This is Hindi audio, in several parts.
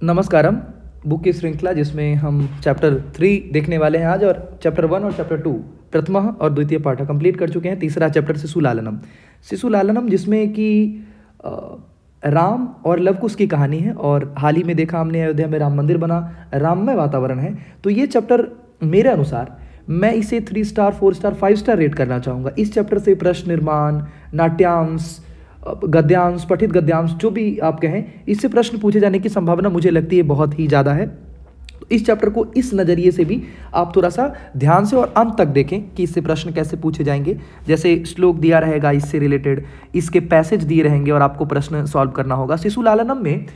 नमस्कारम। बुक की श्रृंखला जिसमें हम चैप्टर 3 देखने वाले हैं आज, और चैप्टर 1 और चैप्टर 2 प्रथम और द्वितीय पाठ कंप्लीट कर चुके हैं। तीसरा चैप्टर शिशु लालनम जिसमें कि राम और लवकुश की कहानी है। और हाल ही में देखा हमने अयोध्या में राम मंदिर बना, राममय वातावरण है। तो ये चैप्टर मेरे अनुसार मैं इसे 3 स्टार 4 स्टार 5 स्टार रेट करना चाहूँगा। इस चैप्टर से प्रश्न निर्माण, नाट्यांश, गद्यांश, पठित गद्यांश, जो भी आप कहें, इससे प्रश्न पूछे जाने की संभावना मुझे लगती है बहुत ही ज़्यादा है। इस चैप्टर को इस नज़रिए से भी आप थोड़ा सा ध्यान से और अंत तक देखें कि इससे प्रश्न कैसे पूछे जाएंगे। जैसे श्लोक दिया रहेगा, इससे रिलेटेड इसके पैसेज दिए रहेंगे और आपको प्रश्न सॉल्व करना होगा। शिशु लालनम में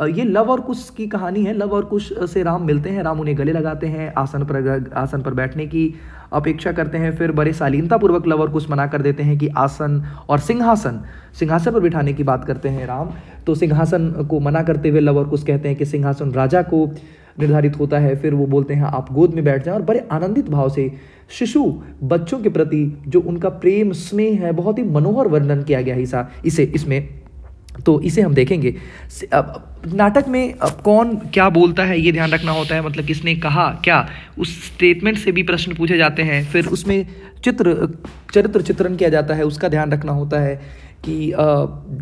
ये लव और कुश की कहानी है। लव और कुश से राम मिलते हैं, राम उन्हें गले लगाते हैं, आसन पर बैठने की अपेक्षा करते हैं। फिर बड़े शालीनतापूर्वक लव और कुश मना कर देते हैं कि आसन और सिंहासन पर बिठाने की बात करते हैं राम। तो सिंहासन को मना करते हुए लव और कुश कहते हैं कि सिंहासन राजा को निर्धारित होता है। फिर वो बोलते हैं आप गोद में बैठ जाएं, और बड़े आनंदित भाव से शिशु बच्चों के प्रति जो उनका प्रेम स्नेह है, बहुत ही मनोहर वर्णन किया गया है इसमें। तो इसे हम देखेंगे। नाटक में कौन क्या बोलता है ये ध्यान रखना होता है, मतलब किसने कहा क्या, उस स्टेटमेंट से भी प्रश्न पूछे जाते हैं। फिर उसमें चरित्र चित्रण किया जाता है, उसका ध्यान रखना होता है कि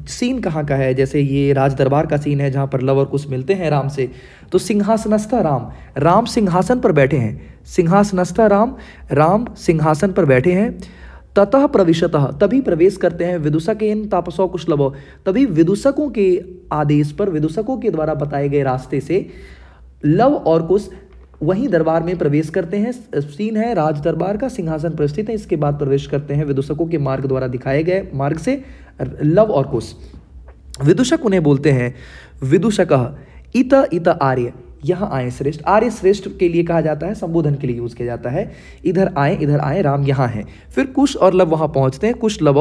सीन कहाँ का है। जैसे ये राज दरबार का सीन है जहाँ पर लव और कुश मिलते हैं राम से। तो सिंहासनस्थ राम सिंहासन पर बैठे हैं। सिंहासनस्थ राम सिंहासन पर बैठे हैं। ततः प्रविशतः तभी प्रवेश करते हैं, विदूषकेन तापसो कुशलभो तभी विदूषकों के आदेश पर, विदूषकों के द्वारा बताए गए रास्ते से लव और कुश वहीं दरबार में प्रवेश करते हैं। सीन है राज दरबार का, सिंहासन पर स्थित है। इसके बाद प्रवेश करते हैं विदूषकों के मार्ग द्वारा दिखाए गए मार्ग से लव और कुश। विदूषक उन्हें बोलते हैं विदूषकः इत आर्य, यहाँ आए श्रेष्ठ। आर्य श्रेष्ठ के लिए कहा जाता है, संबोधन के लिए यूज किया जाता है। इधर आए राम यहाँ हैं। फिर कुश और लव वहाँ पहुँचते हैं। कुश लव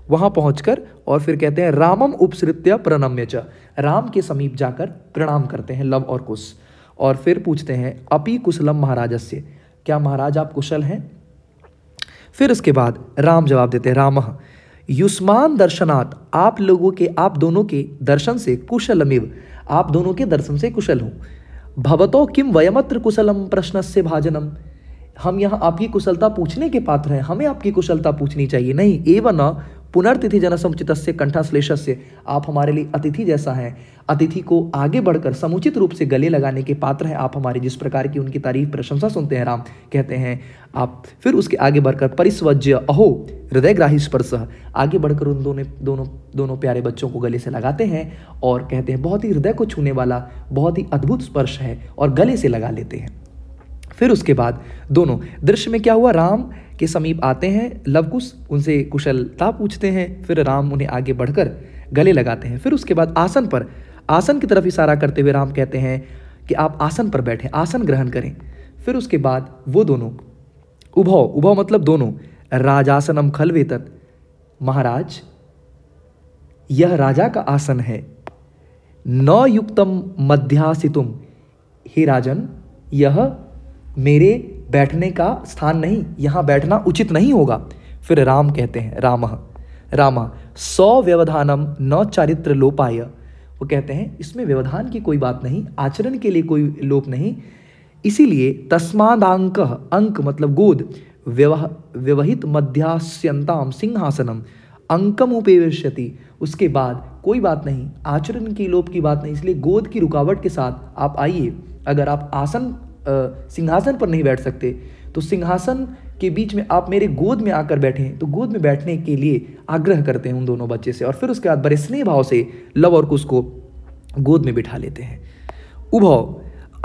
वहाँ पहुँचकर और फिर कहते हैं रामम उपसृत्य प्रणम्य च, राम के समीप जाकर प्रणाम करते हैं लव और कुश। और फिर पूछते हैं अपि कुशलम महाराजस्य, क्या महाराज आप कुशल हैं। फिर उसके बाद राम जवाब देते हैं रामः युष्मान दर्शनात्, आप दोनों के दर्शन से कुशलमिव, आप दोनों के दर्शन से कुशल हूँ। भवतो किम वयमत्र कुशलम प्रश्नस्य भाजनम, हम यहाँ आपकी कुशलता पूछने के पात्र हैं, हमें आपकी कुशलता पूछनी चाहिए। नहीं एवं न पुनर्तिथि जनसमुचितस्य कंठाश्लेषस्य, आप हमारे लिए अतिथि जैसा हैं, अतिथि को आगे बढ़कर समुचित रूप से गले लगाने के पात्र हैं आप हमारे। जिस प्रकार की उनकी तारीफ प्रशंसा सुनते हैं राम, कहते हैं आप। फिर उसके आगे बढ़कर परिस्वज्य अहो हृदयग्राही स्पर्श, आगे बढ़कर उन दोनों प्यारे बच्चों को गले से लगाते हैं और कहते हैं बहुत ही हृदय को छूने वाला, बहुत ही अद्भुत स्पर्श है, और गले से लगा लेते हैं। फिर उसके बाद दोनों दृश्य में क्या हुआ, राम के समीप आते हैं लव कुश, उनसे कुशलता पूछते हैं। फिर राम उन्हें आगे बढ़कर गले लगाते हैं। फिर उसके बाद आसन की तरफ इशारा करते हुए राम कहते हैं कि आप आसन पर बैठें, आसन ग्रहण करें। फिर उसके बाद वो दोनों उभौ मतलब दोनों, राजासनम खलवेतत, महाराज यह राजा का आसन है। न युक्तम मध्यासितुम, हे राजन यह मेरे बैठने का स्थान नहीं, यहाँ बैठना उचित नहीं होगा। फिर राम कहते हैं रामः सव्यवधानम न चारित्र लोपाय, वो कहते हैं इसमें व्यवधान की कोई बात नहीं, आचरण के लिए कोई लोप नहीं, इसीलिए तस्मादांक, अंक मतलब गोद, व्यवहित मध्यास्यंताम सिंहासनम अंकम उपेविष्यति, उसके बाद कोई बात नहीं, आचरण की लोप की बात नहीं, इसलिए गोद की रुकावट के साथ आप आइए। अगर आप सिंहासन पर नहीं बैठ सकते तो सिंहासन के बीच में आप मेरे गोद में आकर बैठें। तो गोद में बैठने के लिए आग्रह करते हैं उन दोनों बच्चे से, और फिर उसके बाद बड़े स्नेह भाव से लव और कुश को गोद में बिठा लेते हैं। उभौ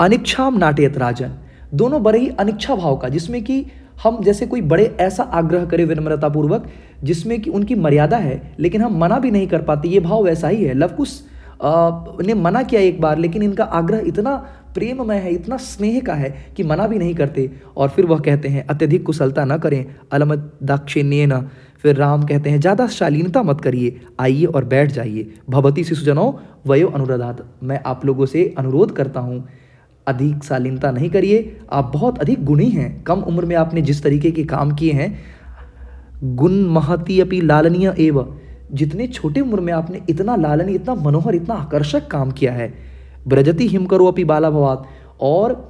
अनिच्छाम नाटयत राजन, दोनों बड़े ही अनिच्छा भाव का, जिसमें कि हम जैसे कोई बड़े ऐसा आग्रह करे विनम्रतापूर्वक जिसमें कि उनकी मर्यादा है लेकिन हम मना भी नहीं कर पाते, ये भाव वैसा ही है। लव कुश ने मना किया एक बार, लेकिन इनका आग्रह इतना प्रेममय है, इतना स्नेह का है कि मना भी नहीं करते। और फिर वह कहते हैं अत्यधिक कुशलता न करें, अलमत दाक्षिण्येन, फिर राम कहते हैं ज़्यादा शालीनता मत करिए, आइए और बैठ जाइए। भवती शिशुजनों वयो अनुरोधात्, मैं आप लोगों से अनुरोध करता हूँ अधिक शालीनता नहीं करिए, आप बहुत अधिक गुणी हैं, कम उम्र में आपने जिस तरीके के काम किए हैं, गुण महती अपि लालनीय एव, जितने छोटे उम्र में आपने इतना लालनीय, इतना मनोहर, इतना आकर्षक काम किया है, ब्रजति हिमकरो अपि बाला भवात, और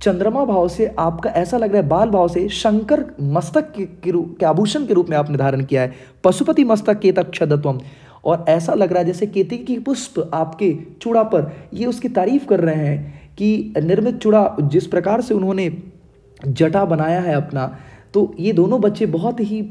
चंद्रमा भाव से आपका ऐसा लग रहा है, बाल भाव से शंकर मस्तक के आभूषण के रूप में आपने धारण किया है। पशुपति मस्तक केतक क्षदत्वम, और ऐसा लग रहा है जैसे केतकी की पुष्प आपके चूड़ा पर, ये उसकी तारीफ कर रहे हैं कि निर्मित चूड़ा जिस प्रकार से उन्होंने जटा बनाया है अपना, तो ये दोनों बच्चे बहुत ही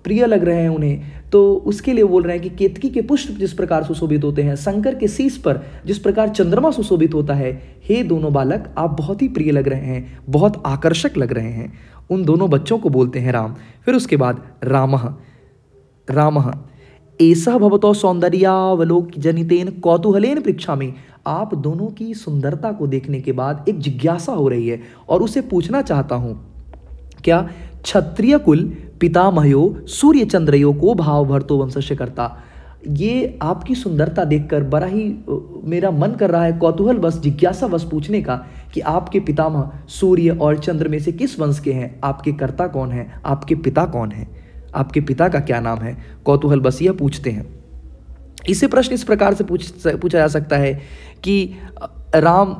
प्रिय लग रहे हैं उन्हें। तो उसके लिए बोल रहे हैं कि केतकी के पुष्प जिस प्रकार सुशोभित होते हैं, शंकर के शीश पर जिस प्रकार चंद्रमा सुशोभित होता है, हे दोनों बालक आप बहुत ही प्रिय लग रहे हैं, बहुत आकर्षक लग रहे हैं। उन दोनों बच्चों को बोलते हैं राम। फिर उसके बाद रामः रामः एषः भवतो सौंदर्यावलोक जनितेन कौतूहलेन पृच्छामि। आप दोनों की सुंदरता को देखने के बाद एक जिज्ञासा हो रही है और उसे पूछना चाहता हूं, क्या क्षत्रिय कुल पितामहयो सूर्य चंद्रयो को भाव भरतो वंशस्य करता। ये आपकी सुंदरता देखकर बड़ा ही मेरा मन कर रहा है, कौतूहल बस, जिज्ञासा बस पूछने का कि आपके पितामह सूर्य और चंद्र में से किस वंश के हैं, आपके कर्ता कौन है, आपके पिता कौन है, आपके पिता का क्या नाम है। कौतूहल बस यह पूछते हैं। इसे प्रश्न इस प्रकार से पूछा जा सकता है कि राम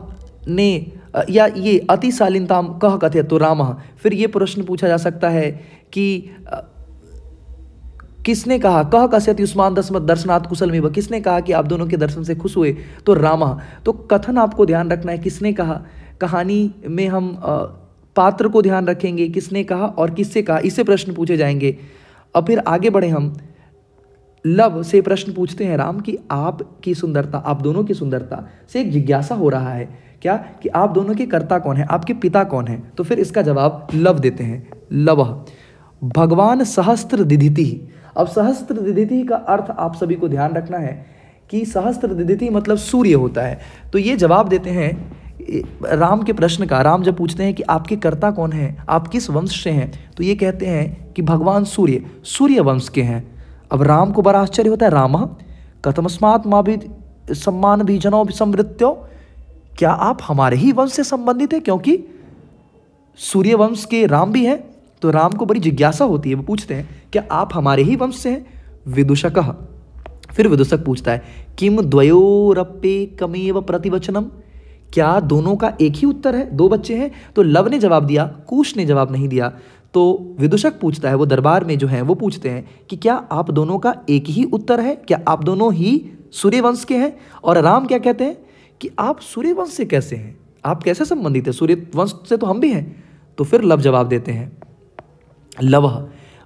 ने, या ये अतिशालीनताम कह कथे तो राम। फिर ये प्रश्न पूछा जा सकता है कि किसने कहा, कह कस्यति उस्मान दर्शनात् कुशल में, किसने कहा कि आप दोनों के दर्शन से खुश हुए, तो राम। तो कथन आपको ध्यान रखना है, किसने कहा। कहानी में हम पात्र को ध्यान रखेंगे, किसने कहा और किससे कहा, इससे प्रश्न पूछे जाएंगे। अब फिर आगे बढ़े हम, लव से प्रश्न पूछते हैं राम कि आपकी सुंदरता, आप दोनों की सुंदरता से एक जिज्ञासा हो रहा है क्या, कि आप दोनों के कर्ता कौन है, आपके पिता कौन है। तो फिर इसका जवाब लव देते हैं। लव भगवान सहस्त्र दिधिति। अब सहस्त्र दिधिति का अर्थ आप सभी को ध्यान रखना है कि सहस्त्र दिधिति मतलब सूर्य होता है। तो ये जवाब देते हैं राम के प्रश्न का। राम जब पूछते हैं कि आपके कर्ता कौन है, आप किस वंश से हैं, तो ये कहते हैं कि भगवान सूर्य वंश के हैं। अब राम को बड़ा आश्चर्य होता है, राम कथमस्मात् मां भी सम्मान भी जनो समृत्यो, क्या आप हमारे ही वंश से संबंधित है, क्योंकि सूर्य वंश के राम भी हैं। तो राम को बड़ी जिज्ञासा होती है, वो पूछते हैं क्या आप हमारे ही वंश से हैं। विदूषकः, फिर विदूषक पूछता है किम द्वयोरप्येकमेव प्रतिवचनम, क्या दोनों का एक ही उत्तर है, दो बच्चे हैं। तो लव ने जवाब दिया, कुश ने जवाब नहीं दिया। तो विदूषक पूछता है, वो दरबार में जो है वो पूछते हैं कि क्या आप दोनों का एक ही उत्तर है, क्या आप दोनों ही सूर्यवंश के हैं। और राम क्या कहते हैं कि आप सूर्यवंश से कैसे हैं, आप कैसे संबंधित हैं, सूर्यवंश से तो हम भी हैं। तो फिर लव जवाब देते हैं, लव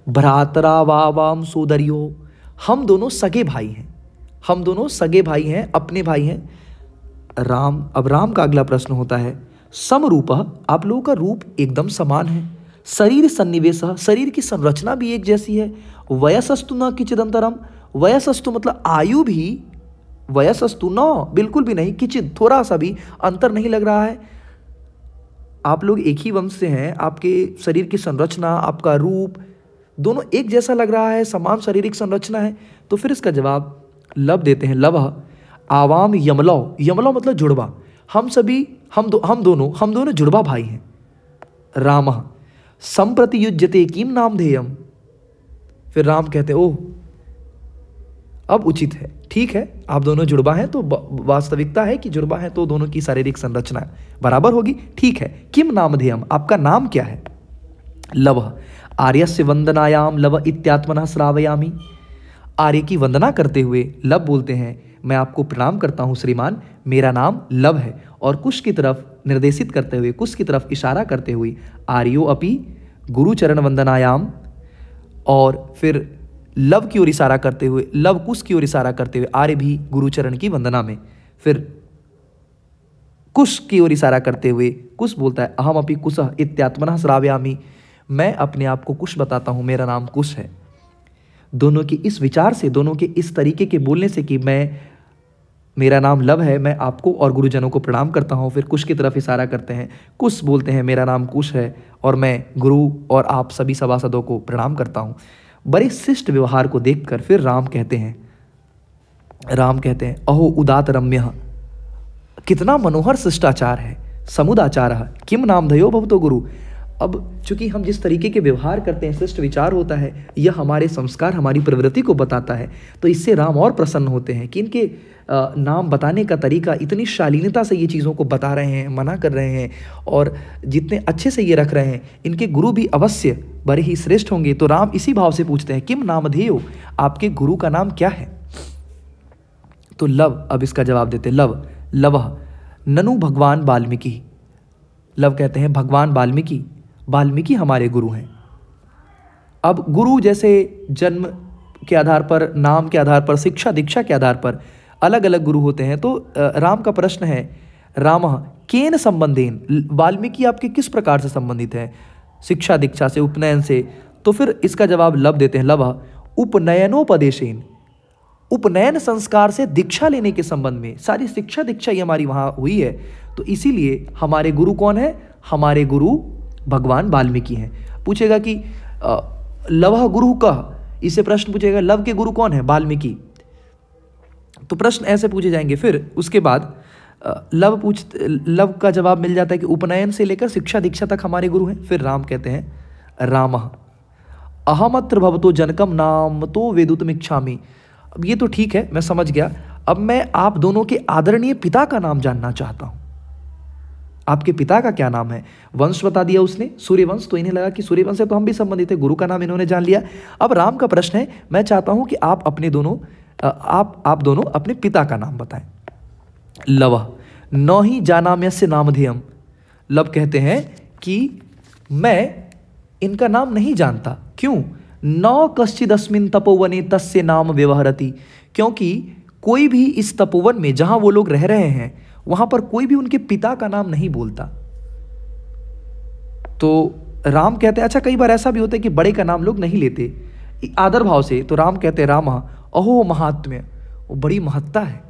भ्रातरा वावाम सोदरियो, हम दोनों सगे भाई हैं, हम दोनों सगे भाई हैं, अपने भाई हैं। राम, अब राम का अगला प्रश्न होता है समरूप, आप लोगों का रूप एकदम समान है। शरीर सन्निवेश, शरीर की संरचना भी एक जैसी है। वयसस्तु न किचिदंतरम, वयसस्तु मतलब आयु भी, वयसस्तु न बिल्कुल भी नहीं, किचिद थोड़ा सा भी अंतर नहीं लग रहा है। आप लोग एक ही वंश से हैं, आपके शरीर की संरचना, आपका रूप दोनों एक जैसा लग रहा है, समान शारीरिक संरचना है। तो फिर इसका जवाब लव देते हैं, लव आवाम यमलौ, यमलौ मतलब जुड़वा, हम सभी हम दोनों जुड़वा भाई हैं। राम संप्रति युज्यते किम नाम ध्येयम, फिर राम कहते ओह अब उचित है, ठीक है, आप दोनों जुड़वा हैं, तो वास्तविकता है कि जुड़वा हैं तो दोनों की शारीरिक संरचना बराबर होगी, ठीक है। किम नाम ध्येयम, आपका नाम क्या है। लव आर्यस्य वंदनायाम लव इत्यात्मनः श्रावयामि, आर्य की वंदना करते हुए लव बोलते हैं मैं आपको प्रणाम करता हूँ श्रीमान, मेरा नाम लव है। और कुश की तरफ निर्देशित करते हुए, कुश की तरफ इशारा करते हुए आर्यो अपि गुरुचरण वंदनायाम, और फिर लव की ओर इशारा करते हुए, लव कुश की ओर इशारा करते हुए आर्य भी गुरुचरण की वंदना में। फिर कुश की ओर इशारा करते हुए कुश बोलता है अहम अपि कुशः इत्यात्मनः श्रावयामि, मैं अपने आप को कुश बताता हूँ, मेरा नाम कुश है। दोनों के इस विचार से, दोनों के इस तरीके के बोलने से कि मेरा नाम लव है, मैं आपको और गुरुजनों को प्रणाम करता हूँ। फिर कुश की तरफ इशारा करते हैं, कुश बोलते हैं मेरा नाम कुश है और मैं गुरु और आप सभी सभासदों को प्रणाम करता हूँ। बड़े शिष्ट व्यवहार को देखकर फिर राम कहते हैं अहो उदात रम्य, कितना मनोहर शिष्टाचार है। समुदाचार किम नाम धयो भवतो गुरु, अब चूंकि हम जिस तरीके के व्यवहार करते हैं, श्रेष्ठ विचार होता है, यह हमारे संस्कार, हमारी प्रवृत्ति को बताता है। तो इससे राम और प्रसन्न होते हैं कि इनके नाम बताने का तरीका इतनी शालीनता से ये चीज़ों को बता रहे हैं, मना कर रहे हैं, और जितने अच्छे से ये रख रहे हैं, इनके गुरु भी अवश्य बड़े ही श्रेष्ठ होंगे। तो राम इसी भाव से पूछते हैं, किम नामधेयो, आपके गुरु का नाम क्या है? तो लव अब इसका जवाब देते हैं, लवः ननु भगवान वाल्मीकि। लव कहते हैं भगवान वाल्मीकि हमारे गुरु हैं। अब गुरु जैसे जन्म के आधार पर, नाम के आधार पर, शिक्षा दीक्षा के आधार पर अलग अलग गुरु होते हैं। तो राम का प्रश्न है, रामः केन संबंधेन, वाल्मीकि आपके किस प्रकार से संबंधित हैं? शिक्षा दीक्षा से, उपनयन से। तो फिर इसका जवाब लव देते हैं, लवः उपनयनोपदेशेन, उपनयन संस्कार से दीक्षा लेने के संबंध में, सारी शिक्षा दीक्षा ये हमारी वहाँ हुई है, तो इसीलिए हमारे गुरु कौन है? हमारे गुरु भगवान वाल्मीकि हैं। पूछेगा कि लवः गुरु कः, इससे प्रश्न पूछेगा लव के गुरु कौन है? वाल्मीकि। तो प्रश्न ऐसे पूछे जाएंगे। फिर उसके बाद लव का जवाब मिल जाता है कि उपनयन से लेकर शिक्षा दीक्षा तक हमारे गुरु हैं। फिर राम कहते हैं, रामः अहमत्र भवतो जनकम नाम तो वेदुतमिच्छामि। अब ये तो ठीक है, मैं समझ गया। अब मैं आप दोनों के आदरणीय पिता का नाम जानना चाहता हूं। आपके पिता का क्या नाम है? वंश बता दिया उसने, सूर्यवंश। तो इन्हें लगा कि सूर्यवंश से तो हम भी संबंधित है, गुरु का नाम इन्होंने जान लिया। अब राम का प्रश्न है, मैं चाहता हूं कि आप अपने दोनों आप दोनों अपने पिता का नाम बताएं। लवः न ही जानाम्यस्य नामधेयम्। लव कहते हैं कि मैं इनका नाम नहीं जानता। क्यों? न कश्चिदस्मिन् तपोवने तस्य नाम व्यवहरति, क्योंकि कोई भी इस तपोवन में जहां वो लोग रह रहे हैं वहां पर कोई भी उनके पिता का नाम नहीं बोलता। तो राम कहते हैं, अच्छा कई बार ऐसा भी होता है कि बड़े का नाम लोग नहीं लेते आदर भाव से। तो राम कहते हैं, रामः अहो महात्म्य, वो बड़ी महत्ता है।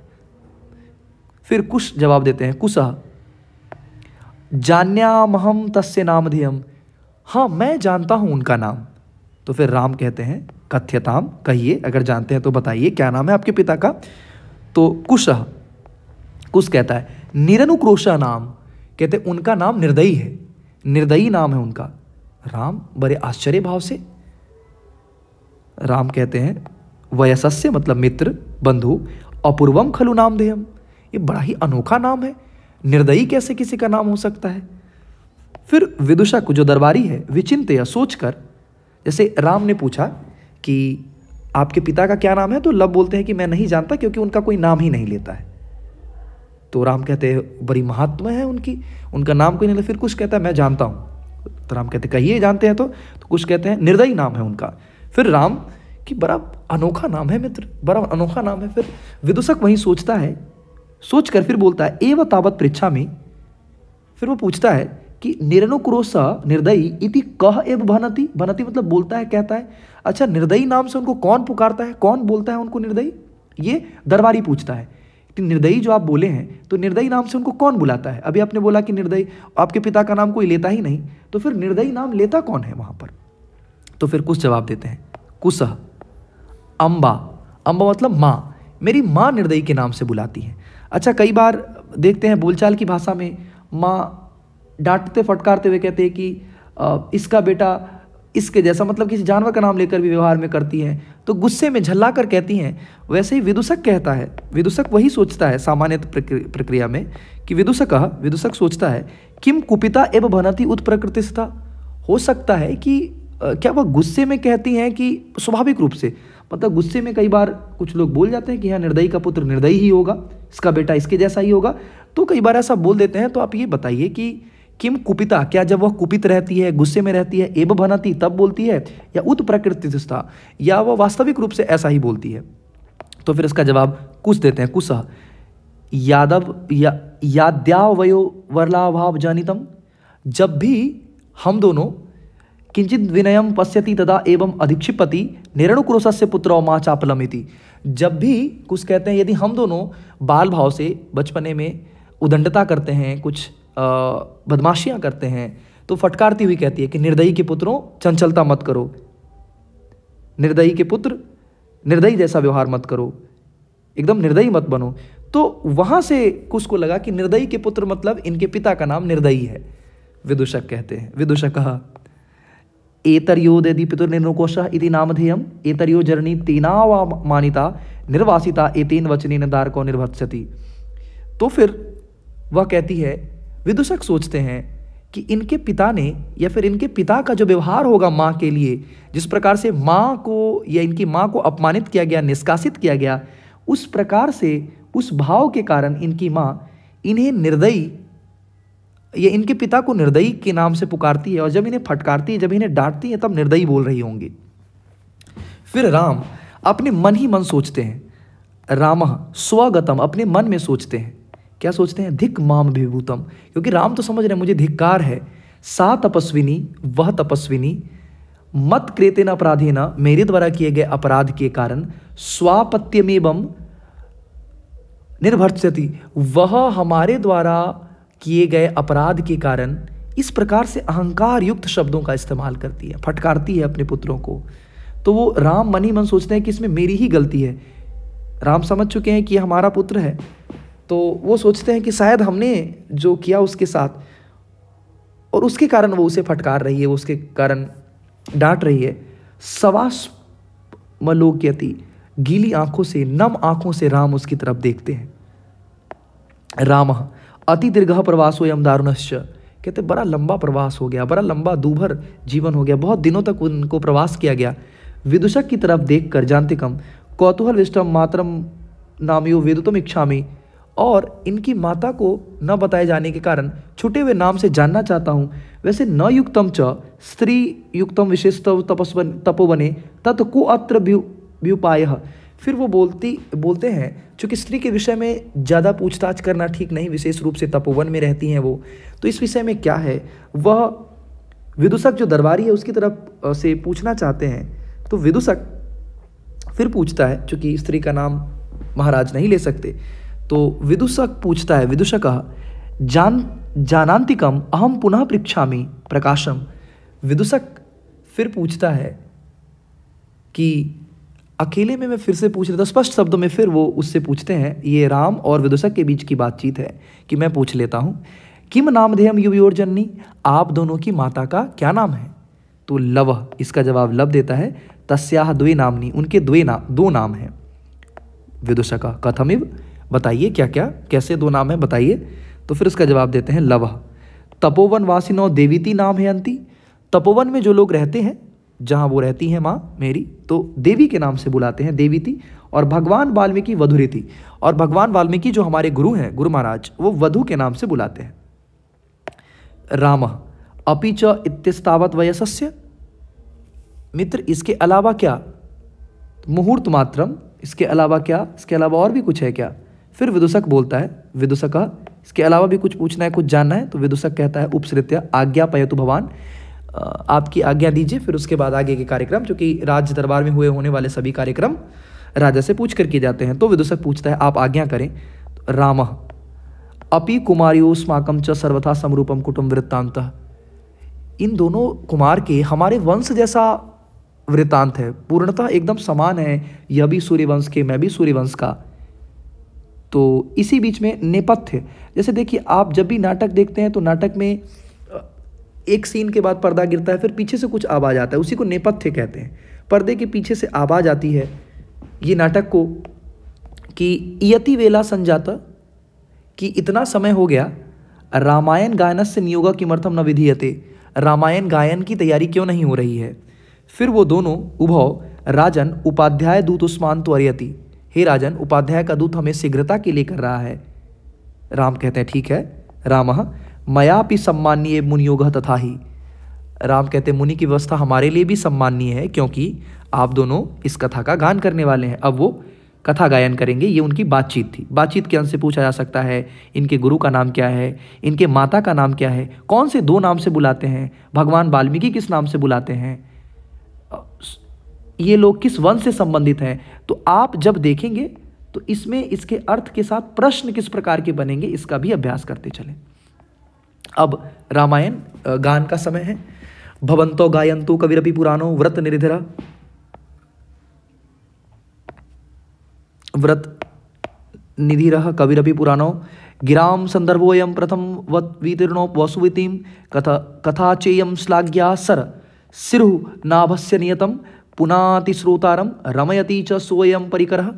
फिर कुश जवाब देते हैं, कुशः जान्यामहं तस्य नामधेयम्, हाँ मैं जानता हूं उनका नाम। तो फिर राम कहते हैं, कथ्यताम, कहिए, अगर जानते हैं तो बताइए क्या नाम है आपके पिता का। तो कुश कहता है, निरनुक्रोशा नाम, कहते उनका नाम निर्दयी है, निर्दयी नाम है उनका। राम बड़े आश्चर्य भाव से, राम कहते हैं, वयसस्य मतलब मित्र, बंधु, अपूर्वम खलु नामधेयम्, ये बड़ा ही अनोखा नाम है, निर्दयी कैसे किसी का नाम हो सकता है। फिर विदूषक जो दरबारी है, विचिंत्य सोचकर, जैसे राम ने पूछा कि आपके पिता का क्या नाम है, तो लव बोलते हैं कि मैं नहीं जानता, क्योंकि उनका कोई नाम ही नहीं लेता है। तो राम कहते हैं बड़ी महात्मा है उनकी, उनका नाम कोई नहीं लेता। फिर कुछ कहता है मैं जानता हूँ। तो राम कहते कहिए जानते हैं तो कुछ कहते हैं निर्दयी नाम है उनका। फिर राम कि बड़ा अनोखा नाम है मित्र, बड़ा अनोखा नाम है। फिर विदूषक वहीं सोचता है, सोचकर फिर बोलता है, एव तावत पृच्छामि। फिर वो पूछता है कि निरनुक्रोश निर्दयी इति कह एव भनति, भनति मतलब बोलता है, कहता है। अच्छा निर्दयी नाम से उनको कौन पुकारता है, कौन बोलता है उनको निर्दयी? ये दरबारी पूछता है कि निर्दयी जो आप बोले हैं, तो निर्दयी नाम से उनको कौन बुलाता है? अभी आपने बोला कि निर्दयी, आपके पिता का नाम कोई लेता ही नहीं, तो फिर निर्दयी नाम लेता कौन है वहां पर? तो फिर कुछ जवाब देते हैं, कुशः अम्बा, अम्बा मतलब माँ, मेरी माँ निर्दयी के नाम से बुलाती है। अच्छा कई बार देखते हैं बोलचाल की भाषा में माँ डांटते फटकारते हुए कहते हैं कि इसका बेटा इसके जैसा, मतलब किसी जानवर का नाम लेकर भी व्यवहार में करती हैं, तो गुस्से में झल्ला कर कहती हैं। वैसे ही विदूषक कहता है, विदूषक वही सोचता है सामान्य प्रक्रिया में कि विदूषक सोचता है किम कुपिता एव भनति उत प्रकृतिस्था, हो सकता है कि क्या वह गुस्से में कहती हैं कि स्वाभाविक रूप से, मतलब गुस्से में कई बार कुछ लोग बोल जाते हैं कि हाँ निर्दयी का पुत्र निर्दयी ही होगा, इसका बेटा इसके जैसा ही होगा, तो कई बार ऐसा बोल देते हैं। तो आप ये बताइए कि किम कुपिता, क्या जब वह कुपित रहती है, गुस्से में रहती है, एव भनति तब बोलती है, या उत प्रकृतिस्था, या वह वास्तविक रूप से ऐसा ही बोलती है? तो फिर इसका जवाब कुछ देते हैं, कुशः याद्यावयो वर्लाभाव जानितम, जब भी हम दोनों किंचित विनयम पश्यति तदा एवं अधिक्षिपति निरनुक्रोशस्य पुत्रो मां चापलमिति, जब भी कुछ कहते हैं यदि हम दोनों बाल भाव से बचपने में उदंडता करते हैं, कुछ बदमाशियां करते हैं, तो फटकारती हुई कहती है कि निर्दयी के पुत्रों चंचलता मत करो, निर्दयी के पुत्र निर्दयी जैसा व्यवहार मत करो, एकदम निर्दयी मत बनो। तो वहां से कुछ को लगा कि निर्दयी के पुत्र मतलब इनके पिता का नाम निर्दयी है। विदूषक कहते हैं, विदूषकः एतर्यो यदि पितुर्निर्नुकोशः इति नामधेयम् एतर्यो जरणी तेनावमानिता निर्वासिता एतेन वचनेन दारको निर्भत्स्यति। तो फिर वह कहती है, विदूषक सोचते हैं कि इनके पिता ने या फिर इनके पिता का जो व्यवहार होगा माँ के लिए, जिस प्रकार से माँ को या इनकी माँ को अपमानित किया गया, निष्कासित किया गया, उस प्रकार से उस भाव के कारण इनकी माँ इन्हें निर्दयी या इनके पिता को निर्दयी के नाम से पुकारती है, और जब इन्हें फटकारती है, जब इन्हें डांटती है, तब निर्दयी बोल रही होंगी। फिर राम अपने मन ही मन सोचते हैं, रामः स्वगतम, अपने मन में सोचते हैं, क्या सोचते हैं, धिक माम विभूतम, क्योंकि राम तो समझ रहे हैं मुझे धिक्कार है, सा तपस्विनी, वह तपस्विनी, मत कृतेन अपराधेन, मेरे द्वारा किए गए अपराध के कारण, स्वापत्यमेवं निर्भर्त्स्यति, वह हमारे द्वारा किए गए अपराध के कारण इस प्रकार से अहंकार युक्त शब्दों का इस्तेमाल करती है, फटकारती है अपने पुत्रों को। तो वो राम मन ही मन सोचते हैं कि इसमें मेरी ही गलती है। राम समझ चुके हैं कि हमारा पुत्र है, तो वो सोचते हैं कि शायद हमने जो किया उसके साथ, और उसके कारण वो उसे फटकार रही है, वो उसके कारण डांट रही है। सवास मलोक्यति, गीली आंखों से, नम आंखों से राम उसकी तरफ देखते हैं। रामः अति दीर्घ प्रवासो यम दारुणश्च, कहते बड़ा लंबा प्रवास हो गया, बड़ा लंबा दूभर जीवन हो गया, बहुत दिनों तक उनको प्रवास किया गया। विदूषक की तरफ देखकर जानते कम कौतूहल विष्टम मातरम नामयो वेदुतम इच्छामि, और इनकी माता को न बताए जाने के कारण छुटे हुए नाम से जानना चाहता हूँ। वैसे न युक्तम च स्त्री युक्तम विशेषतः तपोवने तत् को अत्र व्युपायः, फिर वो बोलते हैं चूँकि स्त्री के विषय में ज़्यादा पूछताछ करना ठीक नहीं, विशेष रूप से तपोवन में रहती हैं वो, तो इस विषय में क्या है, वह विदूषक जो दरबारी है उसकी तरफ से पूछना चाहते हैं। तो विदूषक फिर पूछता है, चूँकि स्त्री का नाम महाराज नहीं ले सकते, तो विदूषक पूछता है, विदूषकः जानान्तिकम अहम पुनः पृच्छामि प्रकाशम, विदूषक फिर पूछता है कि अकेले में मैं फिर से पूछ रहा था, स्पष्ट शब्दों में फिर वो उससे पूछते हैं, ये राम और विदूषक के बीच की बातचीत है कि मैं पूछ लेता हूँ, किम नामधेयम युवयोर जननी, आप दोनों की माता का क्या नाम है। तो लव, इसका जवाब लब देता है, तस्याह द्वे नामनी, उनके दो नाम हैं। विदूषक कथमिव, बताइए क्या क्या, कैसे दो नाम है बताइए। तो फिर उसका जवाब देते हैं, लव तपोवन वासिनो देवीति नाम है अंति, तपोवन में जो लोग रहते हैं, जहाँ वो रहती हैं माँ मेरी, तो देवी के नाम से बुलाते हैं, देवीति, और भगवान वाल्मीकि वधुरीति, और भगवान वाल्मीकि जो हमारे गुरु हैं, गुरु महाराज, वो वधु के नाम से बुलाते हैं। राम अपि च इत्यस्तावत वयसस्य, मित्र इसके अलावा क्या, मुहूर्त मात्रम, इसके अलावा क्या, इसके अलावा और भी कुछ है क्या। फिर विदूषक बोलता है, विदूषक इसके अलावा भी कुछ पूछना है, कुछ जानना है। तो विदूषक कहता है, उपसृत्य आज्ञापयतु भवान, आपकी आज्ञा दीजिए। फिर उसके बाद आगे के कार्यक्रम, क्योंकि राज दरबार में होने वाले सभी कार्यक्रम राजा से पूछ कर किए जाते हैं। तो विदूषक पूछता है, आप आज्ञा करें। रामः अपि कुमार्योस्माकं च सर्वथा समरूपम कुटुंब वृत्तांतः, इन दोनों कुमार के हमारे वंश जैसा वृत्तांत है, पूर्णतः एकदम समान है, यह भी सूर्यवंश के, मैं भी सूर्यवंश का। तो इसी बीच में नेपथ्य, जैसे देखिए आप जब भी नाटक देखते हैं तो नाटक में एक सीन के बाद पर्दा गिरता है, फिर पीछे से कुछ आवाज़ आता है, उसी को नेपथ्य कहते हैं। पर्दे के पीछे से आवाज़ आती है ये नाटक को कि इयति वेला संजाता, कि इतना समय हो गया, रामायण गायनस्य नियोगा किमर्थम न विधीयते, रामायण गायन की तैयारी क्यों नहीं हो रही है। फिर वो दोनों उभौ राजन उपाध्याय दूतुष्मान त्वरयति, हे राजन उपाध्याय का दूत हमें शीघ्रता के लिए कर रहा है। राम कहते हैं ठीक है। रामः मयापि सम्मानीय मुनियोगः तथा ही, राम कहते हैं मुनि की व्यवस्था हमारे लिए भी सम्माननीय है, क्योंकि आप दोनों इस कथा का गान करने वाले हैं। अब वो कथा गायन करेंगे, ये उनकी बातचीत थी। बातचीत के अंश से पूछा जा सकता है, इनके गुरु का नाम क्या है, इनके माता का नाम क्या है, कौन से दो नाम से बुलाते हैं, भगवान वाल्मीकि किस नाम से बुलाते हैं, ये लोग किस वंश से संबंधित हैं। तो आप जब देखेंगे तो इसमें इसके अर्थ के साथ प्रश्न किस प्रकार के बनेंगे, इसका भी अभ्यास करते चलें। अब रामायण गान का समय है। भवंतो गायंतो कविरपि पुराणो व्रत निधिरा, व्रत निधिरः कविरपि पुराणो, गिराम संदर्भोऽयं प्रथम वितीर्णो वसुवितीं कथा चेयं श्लाघ्या सर सिरुः नाभस्य नियतम पुनाति श्रोतारम रमयति च सोयम परिकरः।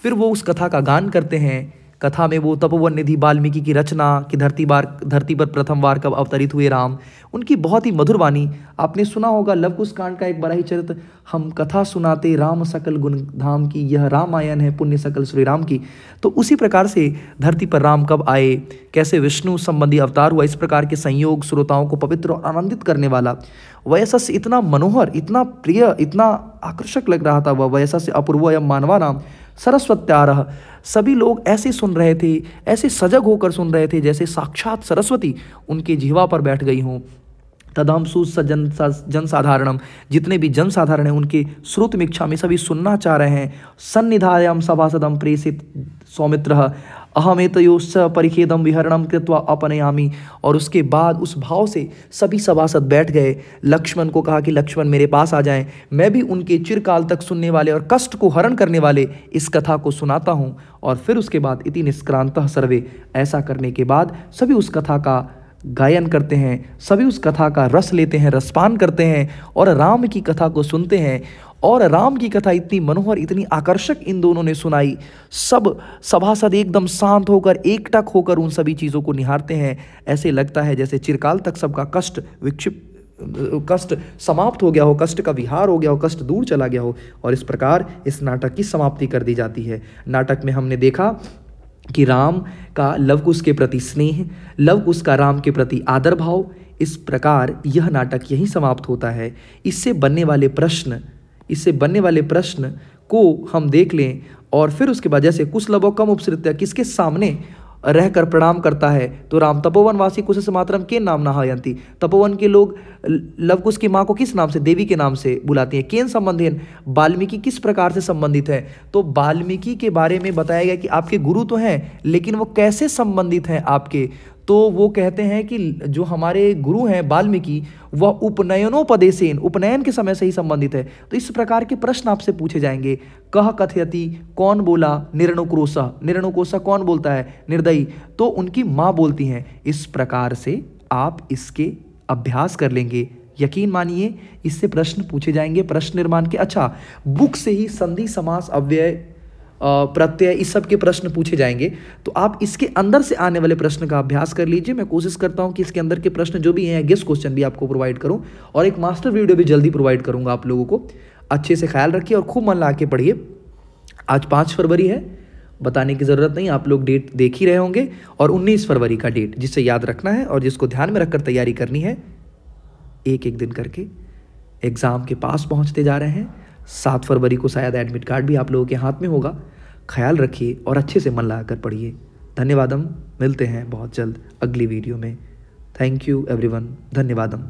फिर वो उस कथा का गान करते हैं। कथा में वो तपोवन निधि वाल्मीकि की रचना कि धरती पर प्रथम बार कब अवतरित हुए राम, उनकी बहुत ही मधुर वाणी। आपने सुना होगा लव कुश कांड का एक बड़ा ही चरित्र, हम कथा सुनाते राम सकल गुण धाम की, यह रामायण है पुण्य सकल श्री राम की। तो उसी प्रकार से धरती पर राम कब आए, कैसे विष्णु संबंधी अवतार हुआ, इस प्रकार के संयोग श्रोताओं को पवित्र और आनंदित करने वाला वयसस्य इतना मनोहर, इतना प्रिय, इतना आकर्षक लग रहा था वह। वयसस्य अपूर्वोऽयं मानवा नाम सरस्वत्यारः। सभी लोग ऐसे सुन रहे थे, ऐसे सजग होकर सुन रहे थे जैसे साक्षात सरस्वती उनके जिह्वा पर बैठ गई हों। तदहम जनसाधारणम, जितने भी जनसाधारण हैं उनके श्रुतमीक्षा में सभी सुनना चाह रहे हैं। सन्निधायाम सभासदम प्रेषित सौमित्र अहमेतयोश्च परिखेदम विहरणम कृत्वा अपनयामि। और उसके बाद उस भाव से सभी सभासद बैठ गए। लक्ष्मण को कहा कि लक्ष्मण मेरे पास आ जाएं, मैं भी उनके चिरकाल तक सुनने वाले और कष्ट को हरण करने वाले इस कथा को सुनाता हूँ। और फिर उसके बाद इति निष्क्रांतः सर्वे, ऐसा करने के बाद सभी उस कथा का गायन करते हैं, सभी उस कथा का रस लेते हैं, रसपान करते हैं और राम की कथा को सुनते हैं। और राम की कथा इतनी मनोहर, इतनी आकर्षक इन दोनों ने सुनाई। सब सभासद एकदम शांत होकर, एकटक होकर उन सभी चीज़ों को निहारते हैं। ऐसे लगता है जैसे चिरकाल तक सबका कष्ट समाप्त हो गया हो, कष्ट का विहार हो गया हो, कष्ट दूर चला गया हो। और इस प्रकार इस नाटक की समाप्ति कर दी जाती है। नाटक में हमने देखा कि राम का लव कुश के प्रति स्नेह, लव कुश का राम के प्रति आदर भाव, इस प्रकार यह नाटक यहीं समाप्त होता है। इससे बनने वाले प्रश्न को हम देख लें। और फिर उसके बाद जैसे कुशलभो कम उपसृत्य, किसके सामने रहकर प्रणाम करता है, तो राम तपोवनवासी कुश मातरम के नाम नहायंती। तपोवन के लोग लव कुश की माँ को किस नाम से, देवी के नाम से बुलाती हैं। केन संबंधेन, वाल्मीकि किस प्रकार से संबंधित है, तो वाल्मीकि के बारे में बताया गया कि आपके गुरु तो हैं लेकिन वो कैसे संबंधित हैं आपके, तो वो कहते हैं कि जो हमारे गुरु हैं वाल्मीकि वह उपनयनोपदेशेन, उपनयन के समय से ही संबंधित है। तो इस प्रकार के प्रश्न आपसे पूछे जाएंगे। कह कथयति, कौन बोला, निर्णुक्रोशः, निर्णुक्रोशः कौन बोलता है, निर्दयी, तो उनकी माँ बोलती हैं। इस प्रकार से आप इसके अभ्यास कर लेंगे, यकीन मानिए इससे प्रश्न पूछे जाएंगे प्रश्न निर्माण के। अच्छा, बुक से ही संधि समास अव्यय प्रत्यय इस सब के प्रश्न पूछे जाएंगे, तो आप इसके अंदर से आने वाले प्रश्न का अभ्यास कर लीजिए। मैं कोशिश करता हूं कि इसके अंदर के प्रश्न जो भी हैं, गेस्ट क्वेश्चन भी आपको प्रोवाइड करूं और एक मास्टर वीडियो भी जल्दी प्रोवाइड करूंगा आप लोगों को। अच्छे से ख्याल रखिए और खूब मन लगा के पढ़िए। आज 5 फरवरी है, बताने की ज़रूरत नहीं, आप लोग डेट देख ही रहे होंगे। और 19 फरवरी का डेट जिससे याद रखना है और जिसको ध्यान में रखकर तैयारी करनी है। एक एक दिन करके एग्ज़ाम के पास पहुँचते जा रहे हैं। 7 फरवरी को शायद एडमिट कार्ड भी आप लोगों के हाथ में होगा। ख्याल रखिए और अच्छे से मन लगाकर पढ़िए। धन्यवादम, मिलते हैं बहुत जल्द अगली वीडियो में। Thank you everyone, धन्यवादम।